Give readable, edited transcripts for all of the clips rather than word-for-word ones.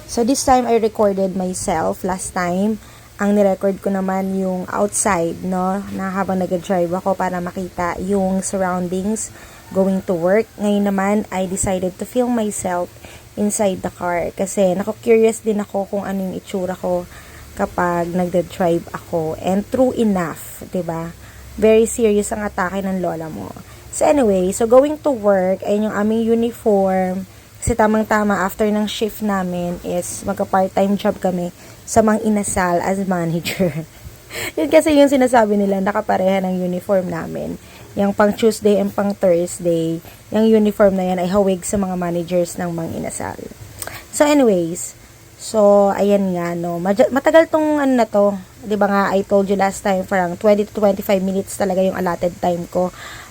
So this time I recorded myself. Last time, ang nirecord ko naman yung outside, no? Na habang nag-drive ako para makita yung surroundings going to work. Ngayon naman, I decided to film myself inside the car. Kasi nako-curious din ako kung ano yung itsura ko kapag nagda-drive ako. And true enough, 'di ba? Very serious ang atake ng lola mo. So anyway, so going to work, ayun yung aming uniform. Kasi tamang-tama after ng shift namin is magka-part-time job kami sa Mang Inasal as manager. Yun kasi yung sinasabi nila, nakapareha ng uniform namin. Yung pang Tuesday and pang Thursday, yung uniform na yan ay hawig sa mga managers ng Mang Inasal. So anyways, so ayan nga no, matagal tong ano na to, 'di ba nga I told you last time parang 20 to 25 minutes talaga yung allotted time ko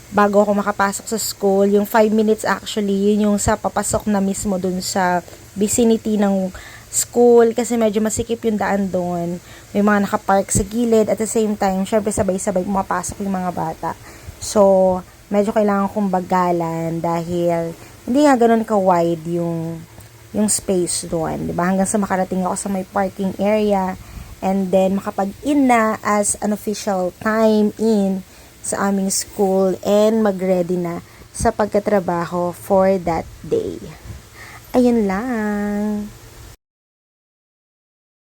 bago ako makapasok sa school. Yung 5 minutes actually, yun yung sa papasok na mismo dun sa vicinity ng school kasi medyo masikip yung daan doon. May mga nakapark sa gilid at the same time, syempre sabay-sabay pumapasok yung mga bata. So, medyo kailangan kong bagalan dahil hindi nga ganun ka-wide yung space doon. Diba? Hanggang sa makarating ako sa may parking area and then makapag-in na as an official time in sa aming school and mag-ready na sa pagkatrabaho for that day. Ayun lang.